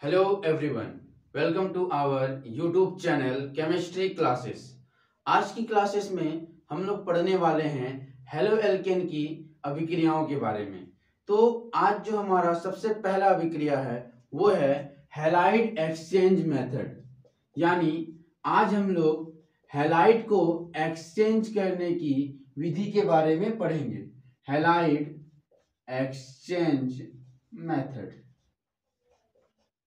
Hello everyone, welcome to our YouTube channel chemistry classes. आज की classes में हम लोग पढ़ने वाले हैं हेलो एल्केन की अभिक्रियाओं के बारे में। तो आज जो हमारा सबसे पहला अभिक्रिया है वो है हैलाइड एक्सचेंज मेथड। यानी आज हम लोग हैलाइड को एक्सचेंज करने की विधि के बारे में पढ़ेंगे। Halide exchange method.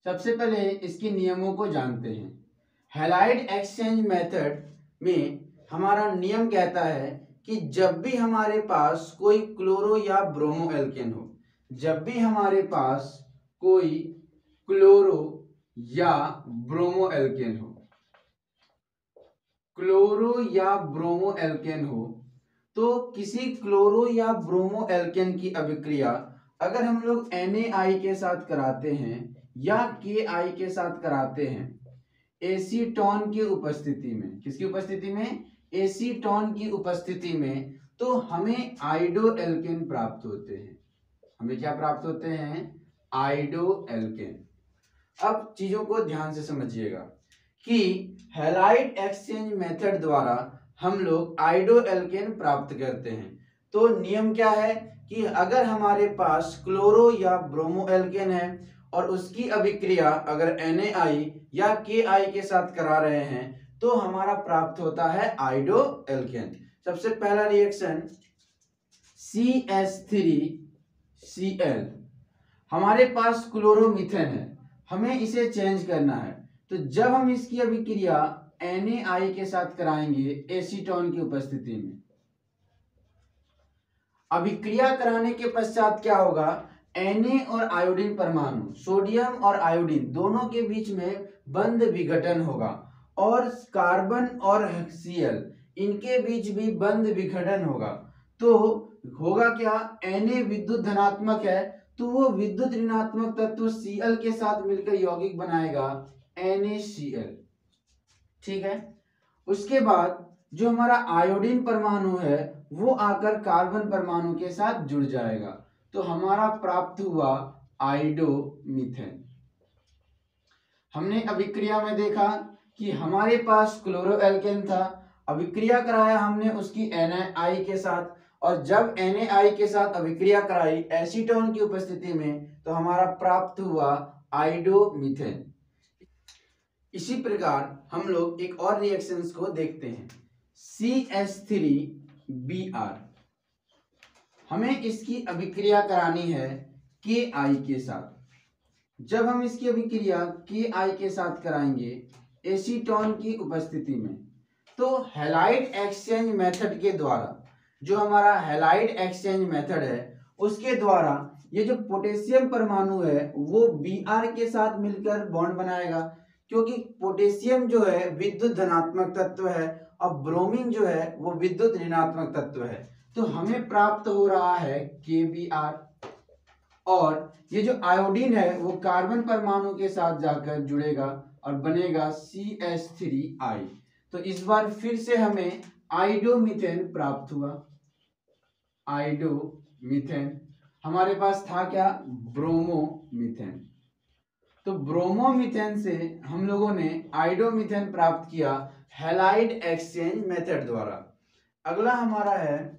सबसे पहले इसके नियमों को जानते हैं। हैलाइड एक्सचेंज मेथड में हमारा नियम कहता है कि जब भी हमारे पास कोई क्लोरो या ब्रोमो एल्केन हो, जब भी हमारे पास कोई क्लोरो या ब्रोमो एल्केन हो, क्लोरो या ब्रोमो एल्केन हो, तो किसी क्लोरो या ब्रोमो एल्केन की अभिक्रिया अगर हम लोग NaI के साथ कराते हैं या KI के साथ कराते हैं एसीटोन की उपस्थिति में, किसकी उपस्थिति में? एसीटोन की उपस्थिति में, तो हमें आइडो एल्केन प्राप्त होते हैं। हमें क्या प्राप्त होते हैं? आइडो एल्केन। अब चीजों को ध्यान से समझिएगा कि हैलाइड एक्सचेंज मेथड द्वारा हम लोग आइडो एल्केन प्राप्त करते हैं। तो नियम क्या है कि अगर हमारे पास क्लोरो या ब्रोमो एल्केन है और उसकी अभिक्रिया अगर NaI या KI के साथ करा रहे हैं तो हमारा प्राप्त होता है आइडो एल्केन। सबसे पहला रिएक्शन CH3Cl, हमारे पास क्लोरोमीथेन है, हमें इसे चेंज करना है। तो जब हम इसकी अभिक्रिया NaI के साथ कराएंगे एसीटोन की उपस्थिति में, अभिक्रिया कराने के पश्चात क्या होगा? Na और आयोडीन परमाणु, सोडियम और आयोडीन दोनों के बीच में बंध विघटन होगा और कार्बन और Cl इनके बीच भी बंध विघटन होगा। तो होगा क्या? Na विद्युत धनात्मक है तो वो विद्युत ऋणात्मक तत्व Cl के साथ मिलकर यौगिक बनाएगा NaCl। ठीक है। उसके बाद जो हमारा आयोडीन परमाणु है वो आकर कार्बन परमाणु के साथ जुड़ जाएगा, तो हमारा प्राप्त हुआ आइडो मीथेन। हमने अभिक्रिया में देखा कि हमारे पास क्लोरो एल्केन था, अभिक्रिया कराया हमने उसकी NaI के साथ, और जब NaI के साथ अभिक्रिया कराई एसीटोन की उपस्थिति में तो हमारा प्राप्त हुआ आइडो मीथेन। इसी प्रकार हम लोग एक और रिएक्शंस को देखते हैं। CH3Br, हमें इसकी अभिक्रिया करानी है KI के साथ। जब हम इसकी अभिक्रिया KI के साथ कराएंगे एसीटोन की उपस्थिति में, तो हैलाइड एक्सचेंज मेथड के द्वारा, जो हमारा हैलाइड एक्सचेंज मेथड है उसके द्वारा ये जो पोटेशियम परमाणु है वो Br के साथ मिलकर बॉन्ड बनाएगा, क्योंकि पोटेशियम जो है विद्युत धनात्मक तत्व है और ब्रोमीन जो है वो विद्युत ऋणात्मक तत्व है। तो हमें प्राप्त हो रहा है KBr, और ये जो आयोडीन है वो कार्बन परमाणु के साथ जाकर जुड़ेगा और बनेगा CH3I। तो इस बार फिर से हमें आइडोमीथेन प्राप्त हुआ। आइडोमीथेन हमारे पास था क्या? ब्रोमोमीथेन। तो ब्रोमोमीथेन से हम लोगों ने आइडोमीथेन प्राप्त किया हैलाइड एक्सचेंज मेथड द्वारा। अगला हमारा है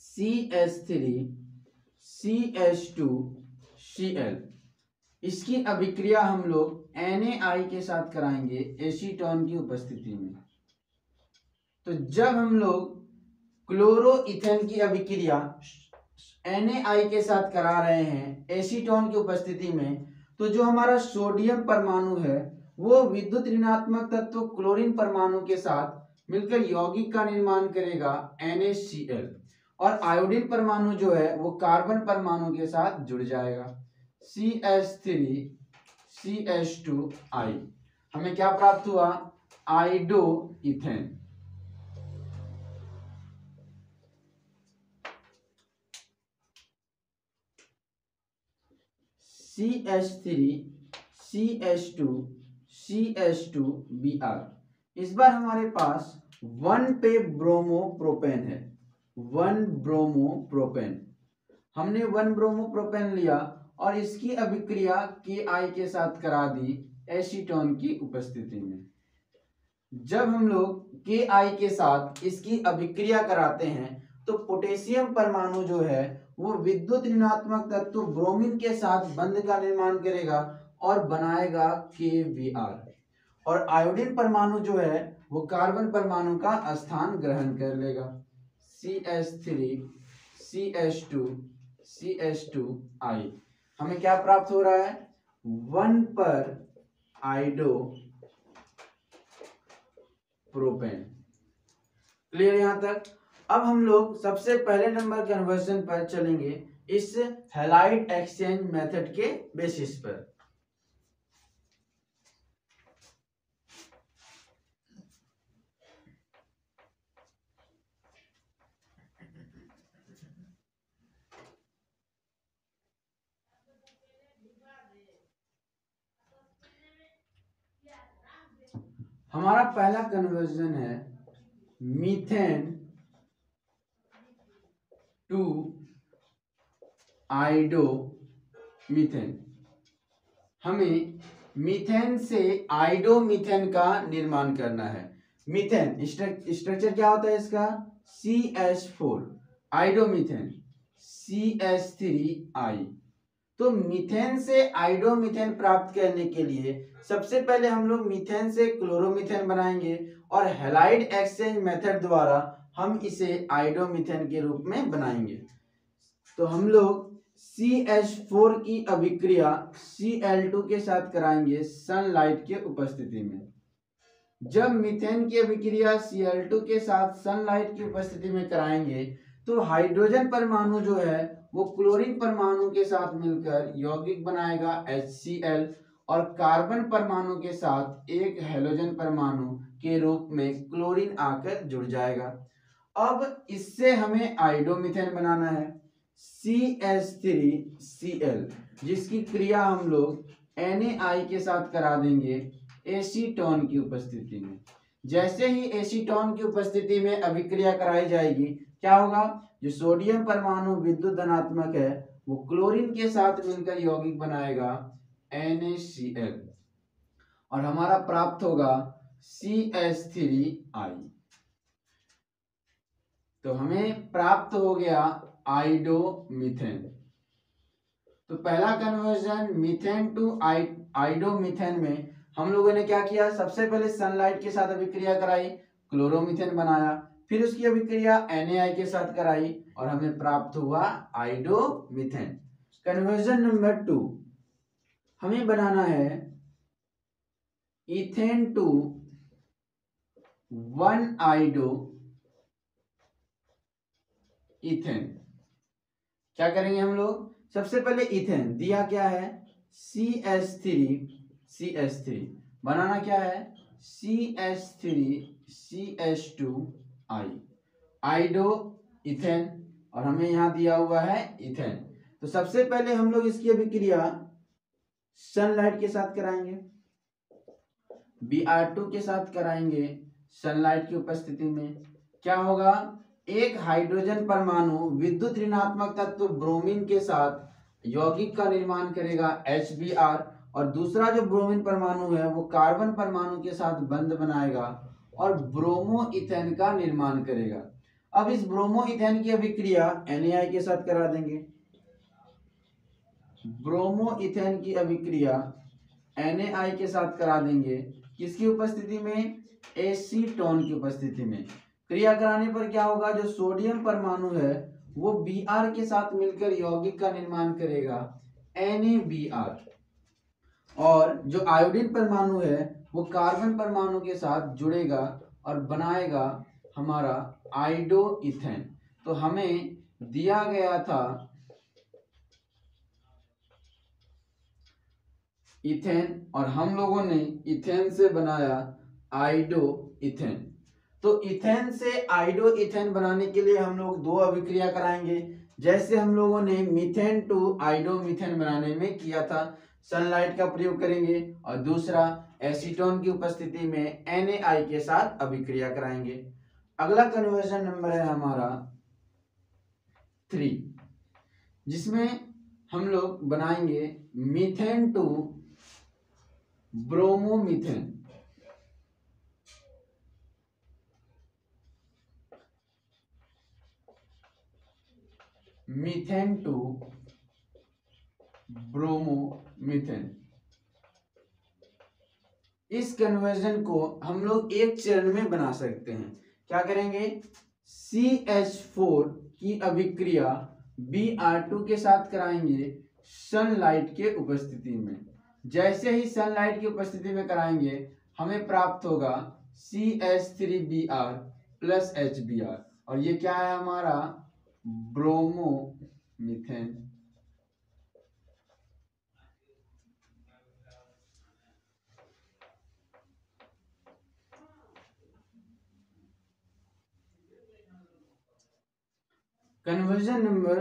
CH3CH2Cl, इसकी अभिक्रिया हम लोग NaI के साथ कराएंगे एसीटोन की उपस्थिति में। तो जब हम लोग क्लोरोइथेन की अभिक्रिया NaI के साथ करा रहे हैं एसीटोन की उपस्थिति में, तो जो हमारा सोडियम परमाणु है वो विद्युत ऋणात्मक तत्व क्लोरीन परमाणु के साथ मिलकर यौगिक का निर्माण करेगा NaCl, और आयोडीन परमाणु जो है वो कार्बन परमाणु के साथ जुड़ जाएगा CH3CH2I। हमें क्या प्राप्त हुआ? आइडोइथेन। CH3CH2CH2Br। इस बार हमारे पास 1 पे ब्रोमोप्रोपेन है, 1 ब्रोमोप्रोपेन। हमने 1 ब्रोमोप्रोपेन लिया और इसकी अभिक्रिया Ki के साथ करा दी एसीटोन की उपस्थिति में। जब हम लोग Ki के साथ इसकी अभिक्रिया कराते हैं तो पोटेशियम परमाणु जो है वो विद्युत ऋणात्मक तत्व ब्रोमीन के साथ बंध का निर्माण करेगा और बनाएगा KBr, और आयोडीन परमाणु जो है वो कार्बन परमाणु का स्थान ग्रहण कर लेगा CH3 CH2 CH2I। हमें क्या प्राप्त हो रहा है 1 पर आइडो प्रोपेन। क्लियर यहां तक। अब हम लोग सबसे पहले नंबर कन्वर्जन पर चलेंगे इस हैलाइड एक्सचेंज मेथड के बेसिस पर। हमारा पहला कन्वर्जन है मीथेन टू आइडो मीथेन। हमें मीथेन से आइडो मीथेन का निर्माण करना है। मीथेन स्ट्रक्चर क्या होता है इसका CH4, आइडो मीथेन CH3I। तो मीथेन से आइडो मीथेन प्राप्त करने के लिए सबसे पहले हम लोग मीथेन से क्लोरोमीथेन बनाएंगे और हैलाइड एक्सचेंज मेथड द्वारा हम इसे आइडो मीथेन के रूप में बनाएंगे। तो हम लोग CH4 की अभिक्रिया Cl2 के साथ कराएंगे सनलाइट के उपस्थिति में। जब मीथेन की अभिक्रिया Cl2 के साथ सनलाइट की उपस्थिति में कराएंगे तो हाइड्रोजन परमाणु जो है वो क्लोरीन परमाणु के साथ मिलकर यौगिक बनाएगा HCl, और कार्बन परमाणु के साथ एक हैलोजन परमाणु के रूप में क्लोरीन आकर जुड़ जाएगा। अब इससे हमें आइडोमीथेन बनाना है CH3Cl, जिसकी क्रिया हम लोग NaI के साथ करा देंगे एसीटोन की उपस्थिति में। जैसे ही एसीटोन की उपस्थिति में अभिक्रिया कराई जाएगी क्या होगा, जो सोडियम परमाणु विद्युत धनात्मक है वो क्लोरीन के साथ मिलकर यौगिक बनाएगा NaCl, और हमारा प्राप्त होगा CH3I। तो हमें प्राप्त हो गया आइडोमीथेन। तो पहला कन्वर्जन मीथेन टू आइडोमीथेन में हम लोगों ने क्या किया, सबसे पहले सनलाइट के साथ अभिक्रिया कराई, क्लोरोमीथेन बनाया, फिर उसकी अभिक्रिया NaI के साथ कराई और हमें प्राप्त हुआ आइडोमीथेन। कन्वर्जन नंबर 2, हमें बनाना है इथेन टू 1 आइडो इथेन। क्या करेंगे हम लोग, सबसे पहले इथेन दिया क्या है CH3 बनाना क्या है CH3CH2I, आइडो इथेन, और हमें यहां दिया हुआ है इथेन। तो सबसे पहले हम लोग इसकी अभिक्रिया सनलाइट के साथ कराएंगे, Br2 के साथ कराएंगे सनलाइट की उपस्थिति में। क्या होगा, एक हाइड्रोजन परमाणु विद्युत ऋणात्मक तत्व ब्रोमीन के साथ यौगिक का निर्माण करेगा HBr, और दूसरा जो ब्रोमीन परमाणु है वो कार्बन परमाणु के साथ बंध बनाएगा और ब्रोमो इथेन का निर्माण करेगा। अब इस ब्रोमो इथेन की अभिक्रिया NaI के साथ करा देंगे। ब्रोमो इथेन की अभिक्रिया NaI के साथ करा देंगे, किसकी उपस्थिति में, एसीटोन की उपस्थिति में। क्रिया कराने पर क्या होगा, जो सोडियम परमाणु है वो Br के साथ मिलकर यौगिक का निर्माण करेगा NaBr, और जो आयोडीन परमाणु है वो कार्बन परमाणु के साथ जुड़ेगा और बनाएगा हमारा आइडो इथेन। तो हमें दिया गया था इथेन और हम लोगों ने इथेन से बनाया आइडो इथेन। तो इथेन से आइडो इथेन बनाने के लिए हम लोग दो अभिक्रिया कराएंगे, जैसे हम लोगों ने मीथेन टू आइडोमीथेन बनाने में किया था, सनलाइट का प्रयोग करेंगे, और दूसरा एसीटोन की उपस्थिति में NaI के साथ अभिक्रिया कराएंगे। अगला कन्वर्जन नंबर है हमारा 3, जिसमें हम लोग बनाएंगे methane to bromomethane. Methane to bromomethane. इस कन्वर्जन को हम लोग एक चरण में बना सकते हैं। क्या करेंगे, CH4 की अभिक्रिया Br2 के साथ कराएंगे सनलाइट के उपस्थिति में। जैसे ही सनलाइट की उपस्थिति में कराएंगे हमें प्राप्त होगा CH3Br प्लस HBr, और ये क्या है हमारा bromomethane. Conversion number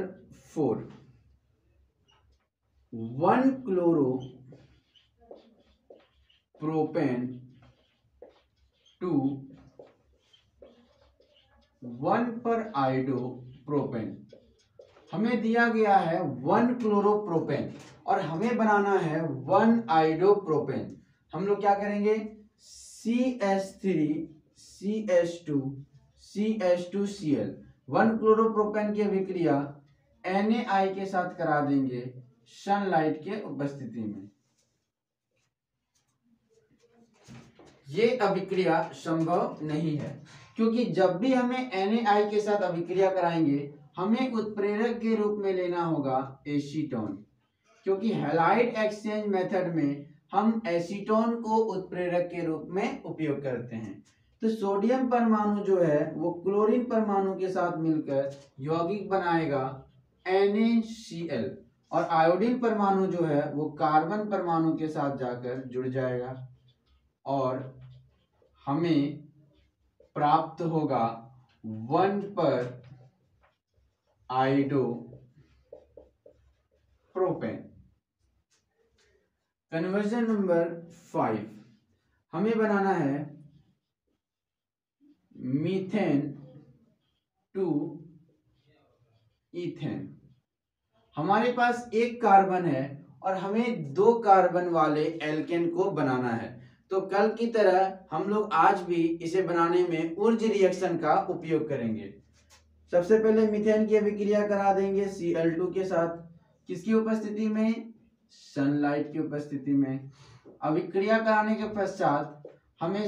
4, 1 chloro propane two 1 पर आइडो प्रोपेन। हमें दिया गया है 1 क्लोरोप्रोपेन और हमें बनाना है 1 आइडोप्रोपेन। हम लोग क्या करेंगे, CH3 CH2 CH2Cl 1 क्लोरोप्रोपेन की अभिक्रिया NaI के साथ करा देंगे सनलाइट के उपस्थिति में। ये अभिक्रिया संभव नहीं है, क्योंकि जब भी हमें NaI के साथ अभिक्रिया कराएंगे हमें उत्प्रेरक के रूप में लेना होगा एसीटोन, क्योंकि हैलाइड एक्सचेंज मेथड में हम एसीटोन को उत्प्रेरक के रूप में उपयोग करते हैं। तो सोडियम परमाणु जो है वो क्लोरीन परमाणु के साथ मिलकर यौगिक बनाएगा NaCl, और आयोडीन परमाणु जो है वो कार्बन परमाणु के साथ जाकर जुड़ जाएगा और हमें प्राप्त होगा 1 पर आइडो प्रोपेन। कन्वर्जन नंबर 5, हमें बनाना है मीथेन टू ईथेन। हमारे पास एक कार्बन है और हमें 2 कार्बन वाले एल्केन को बनाना है। तो कल की तरह हम लोग आज भी इसे बनाने में ऊर्ज रिएक्शन का उपयोग करेंगे। सबसे पहले मीथेन की अभिक्रिया करा देंगे Cl2 के साथ, किसकी उपस्थिति में, सनलाइट की उपस्थिति में। अभिक्रिया कराने के पश्चात हमें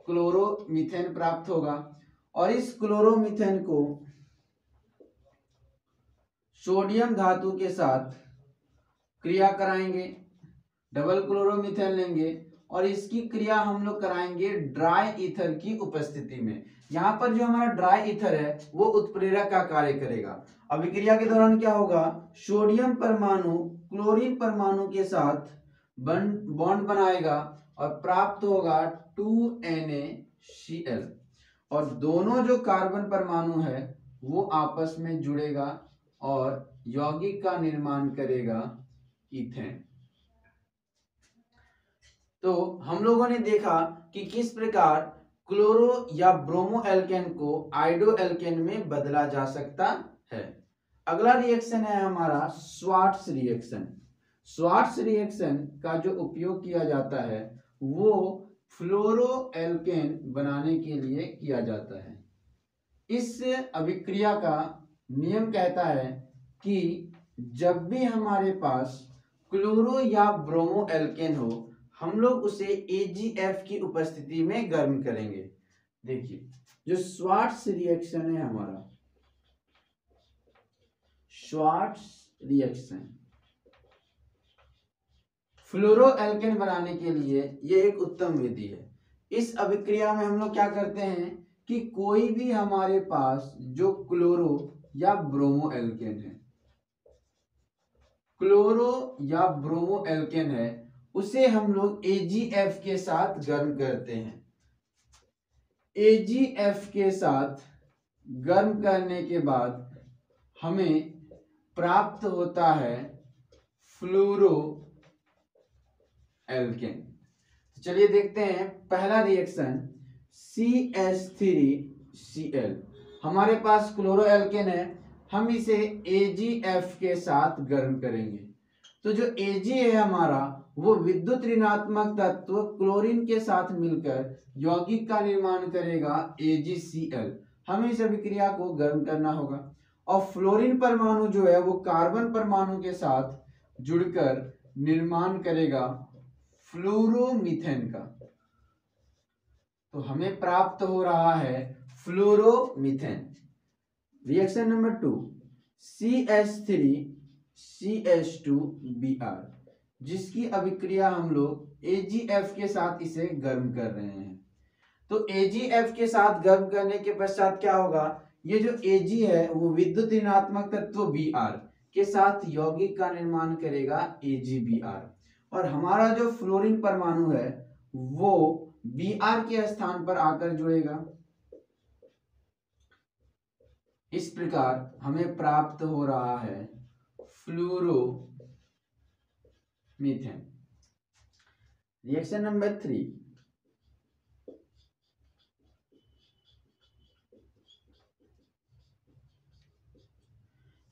क्लोरोमीथेन प्राप्त होगा और इस क्लोरोमीथेन को सोडियम धातु के साथ क्रिया कराएंगे, डबल क्लोरोमीथेन लेंगे और इसकी क्रिया हम लोग कराएंगे ड्राई ईथर की उपस्थिति में। यहाँ पर जो हमारा ड्राई ईथर है वो उत्प्रेरक का कार्य करेगा। अभिक्रिया के दौरान क्या होगा, सोडियम परमाणु क्लोरीन परमाणु के साथ बॉन्ड बनाएगा और प्राप्त होगा 2NaCl, और दोनों जो कार्बन परमाणु है वो आपस में जुड़ेगा और यौगिक का निर्माण करेगा ईथेन। तो हम लोगों ने देखा कि किस प्रकार क्लोरो या ब्रोमो एल्केन को आइडो एल्केन में बदला जा सकता है। अगला रिएक्शन है हमारा स्वार्ट्स रिएक्शन। स्वार्ट्स रिएक्शन का जो उपयोग किया जाता है वो फ्लोरो एल्केन बनाने के लिए किया जाता है। इस अभिक्रिया का नियम कहता है कि जब भी हमारे पास क्लोरो या ब्रोमो एल्केन हो हम लोग उसे AgF की उपस्थिति में गर्म करेंगे। देखिए जो स्वार्ट्स रिएक्शन है हमारा, स्वार्ट्स रिएक्शन फ्लोरो एल्केन बनाने के लिए ये एक उत्तम विधि है। इस अभिक्रिया में हम लोग क्या करते हैं कि कोई भी हमारे पास जो क्लोरो या ब्रोमो एल्केन है, क्लोरो या ब्रोमो एल्केन है, उसे हम लोग AgF के साथ गर्म करते हैं। AgF के साथ गर्म करने के बाद हमें प्राप्त होता है फ्लोरो एल्केन। चलिए देखते हैं पहला रिएक्शन CH3Cl। हमारे पास क्लोरो एल्केन है हम इसे AgF के साथ गर्म करेंगे। तो जो Ag है हमारा, वो विद्युत ऋणात्मक तत्व क्लोरीन के साथ मिलकर यौगिक का निर्माण करेगा AgCl। हमें इस अभिक्रिया को गर्म करना होगा। और फ्लोरीन परमाणु जो है वो कार्बन परमाणु के साथ जुड़कर निर्माण करेगा फ्लोरोमीथेन का। तो हमें प्राप्त हो रहा है फ्लोरोमीथेन। रिएक्शन नंबर 2, CH3CH2Br, जिसकी अभिक्रिया हम लोग AgF के साथ इसे गर्म कर रहे हैं। तो AgF के साथ गर्म करने के पश्चात क्या होगा, ये जो Ag है वो विद्युत ऋणात्मक तत्व Br के साथ यौगिक का निर्माण करेगा AgBr। और हमारा जो फ्लोरीन परमाणु है वो Br के स्थान पर आकर जुड़ेगा। इस प्रकार हमें प्राप्त हो रहा है फ्लोरोमीथेन। रिएक्शन नंबर 3,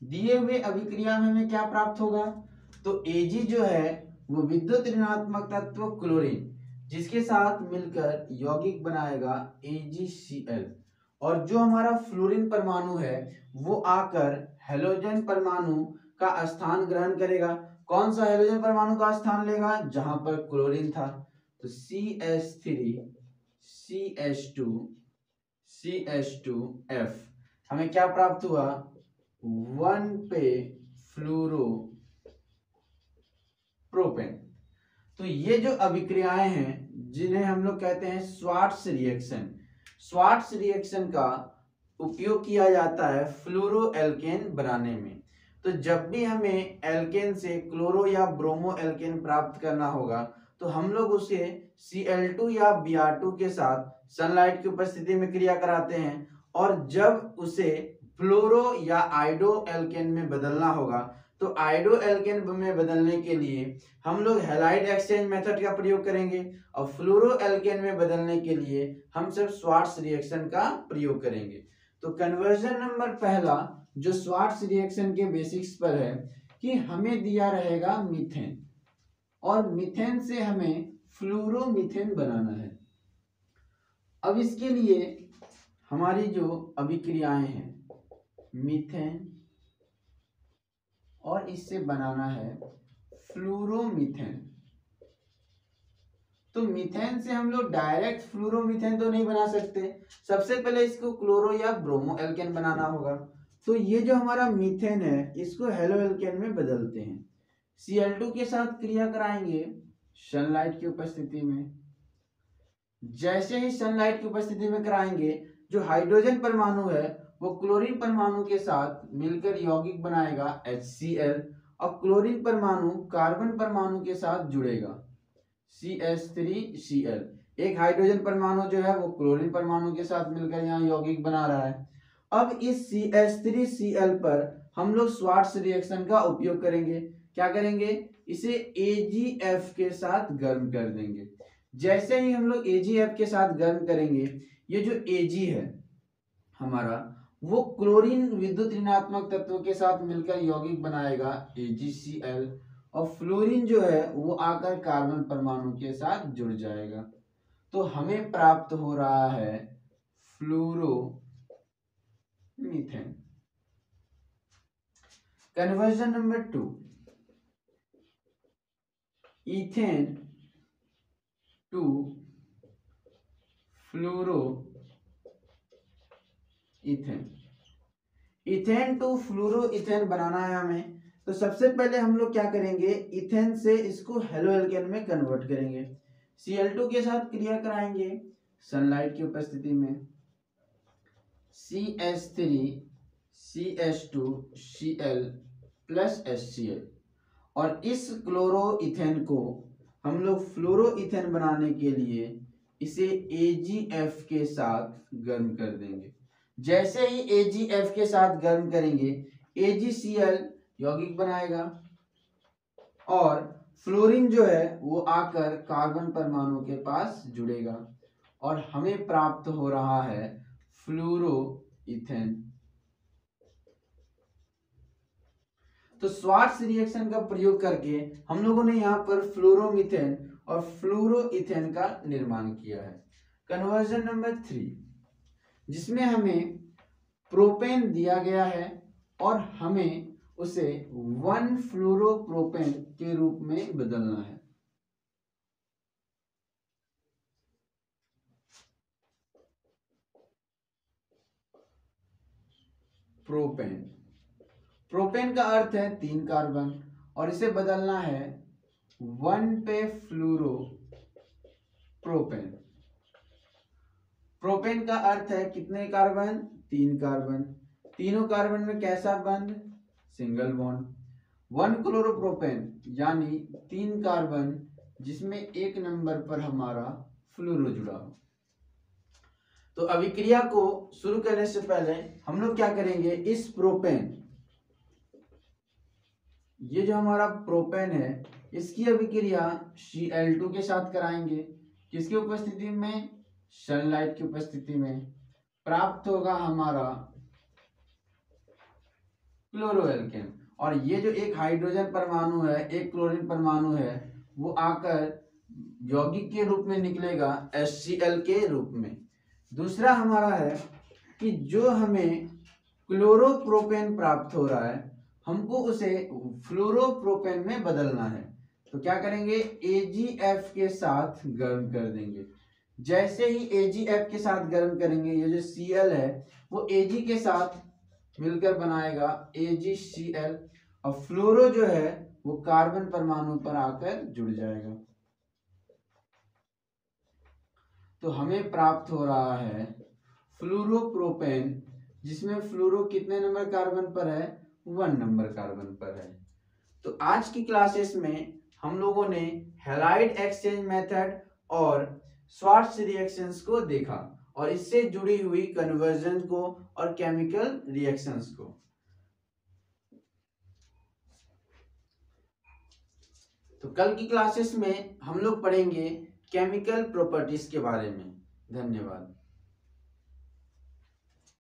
दिए हुए अभिक्रिया में हमें क्या प्राप्त होगा, तो Ag जो है वो विद्युत ऋणात्मक तत्व क्लोरीन जिसके साथ मिलकर यौगिक बनाएगा AgCl। और जो हमारा फ्लोरीन परमाणु है वो आकर हेलोजन परमाणु का स्थान ग्रहण करेगा। कौन सा हेलोजन परमाणु का स्थान लेगा, जहां पर क्लोरीन था। तो CH3CH2CH2F, हमें क्या प्राप्त हुआ, 1 पे फ्लोरो प्रोपेन। तो ये जो अभिक्रियाएं हैं जिन्हें हम लोग कहते हैं स्वार्ट्स रिएक्शन, स्वार्ट्स रिएक्शन का उपयोग किया जाता है फ्लोरो एल्केन बनाने में। तो जब भी हमें एल्केन से क्लोरो या ब्रोमो एल्केन प्राप्त करना होगा तो हम लोग उसे Cl2 या Br2 के साथ सनलाइट की उपस्थिति में क्रिया कराते हैं। और जब उसे फ्लोरो या आइडो एल्केन में बदलना होगा तो आइडो एल्केन में बदलने के लिए हम लोग हैलाइड एक्सचेंज मेथड का प्रयोग करेंगे। और फ्लोरो एल्केन में बदलने के लिए हम सिर्फ स्वार्ट्स रिएक्शन का प्रयोग करेंगे। तो कन्वर्जन नंबर पहला जो स्वार्ट्स रिएक्शन के बेसिक्स पर है कि हमें दिया रहेगा मीथेन और मीथेन से हमें फ्लोरोमीथेन बनाना है। अब इसके लिए हमारी जो अभिक्रियाएं हैं मीथेन और इससे बनाना है फ्लोरोमीथेन। तो मीथेन से हम लोग डायरेक्ट फ्लोरोमीथेन तो नहीं बना सकते, सबसे पहले इसको क्लोरो या ब्रोमो एल्केन बनाना होगा। तो ये जो हमारा मीथेन है इसको हेलो एल्केन में बदलते हैं। Cl2 के साथ क्रिया कराएंगे सनलाइट की उपस्थिति में। जैसे ही सनलाइट की उपस्थिति में कराएंगे जो हाइड्रोजन परमाणु है वो क्लोरीन परमाणु के साथ मिलकर यौगिक बनाएगा HCl और क्लोरीन परमाणु कार्बन परमाणु के साथ जुड़ेगा CH3Cl। एक हाइड्रोजन परमाणु जो है वो क्लोरीन परमाणु के साथ मिलकर यहाँ यौगिक बना रहा है। अब इस CH3Cl पर हम लोग स्वार्ट्स रिएक्शन का उपयोग करेंगे। क्या करेंगे, इसे AgF के साथ गर्म कर देंगे। जैसे ही हम लोग AgF के साथ गर्म करेंगे ये जो Ag है हमारा वो क्लोरीन विद्युत ऋणात्मक तत्व के साथ मिलकर यौगिक बनाएगा AgCl और फ्लोरीन जो है वो आकर कार्बन परमाणु के साथ जुड़ जाएगा। तो हमें प्राप्त हो रहा है fluoromethane. Conversion number 2, ethane to fluoroethane. Ethane to fluoroethane बनाना है हमें। तो सबसे पहले हम लोग क्या करेंगे, इथेन से इसको हेलो एल्केन में कन्वर्ट करेंगे। Cl2 के साथ क्रिया कराएंगे सनलाइट की उपस्थिति में। CH3CH2Cl प्लस HCl और इस क्लोरो इथेन को हम लोग फ्लोरो इथेन बनाने के लिए इसे AgF के साथ गर्म कर देंगे। जैसे ही AgF के साथ गर्म करेंगे AgCl यौगिक बनाएगा और फ्लोरीन जो है वो आकर कार्बन परमाणु के पास जुड़ेगा और हमें प्राप्त हो रहा है फ्लोरो इथेन। तो स्वार्ट्स रिएक्शन का प्रयोग करके हम लोगों ने यहाँ पर फ्लोरोमीथेन और फ्लोरोइथेन का निर्माण किया है। कन्वर्जन नंबर 3, जिसमें हमें प्रोपेन दिया गया है और हमें उसे 1-फ्लोरोप्रोपेन के रूप में बदलना है। प्रोपेन, प्रोपेन का अर्थ है 3 कार्बन और इसे बदलना है 1 पे फ्लोरोप्रोपेन। प्रोपेन का अर्थ है कितने कार्बन? 3 कार्बन। तीनों कार्बन में कैसा बंध? Single bond. 1 क्लोरोप्रोपेन यानी 3 कार्बन जिसमें 1 नंबर पर हमारा फ्लोरो जुड़ा हो। तो अभिक्रिया को शुरू करने से पहले हम लोग क्या करेंगे, इस प्रोपेन, ये जो हमारा प्रोपेन है इसकी अभिक्रिया Cl2 के साथ कराएंगे। किसकी उपस्थिति में? सनलाइट की उपस्थिति में। प्राप्त होगा हमारा क्लोरोएल्केन। और ये जो एक हाइड्रोजन परमाणु है, एक क्लोरीन परमाणु है, वो आकर यौगिक के रूप में निकलेगा HCl के रूप में। दूसरा हमारा है कि जो हमें क्लोरोप्रोपेन प्राप्त हो रहा है हमको उसे फ्लोरोप्रोपेन में बदलना है। तो क्या करेंगे, AgF के साथ गर्म कर देंगे। जैसे ही AgF के साथ गर्म करेंगे, ये जो Cl है वो Ag के साथ मिलकर बनाएगा AgCl और फ्लोरो जो है वो कार्बन परमाणु पर आकर जुड़ जाएगा। तो हमें प्राप्त हो रहा है फ्लोरोप्रोपेन, जिसमें फ्लोरो कितने नंबर कार्बन पर है? 1 नंबर कार्बन पर है। तो आज की क्लासेस में हम लोगों ने हैलाइड एक्सचेंज मेथड और स्वार्ट्स रिएक्शंस को देखा और इससे जुड़ी हुई कन्वर्जन को और केमिकल रिएक्शंस को। तो कल की क्लासेस में हम लोग पढ़ेंगे केमिकल प्रॉपर्टीज के बारे में। धन्यवाद।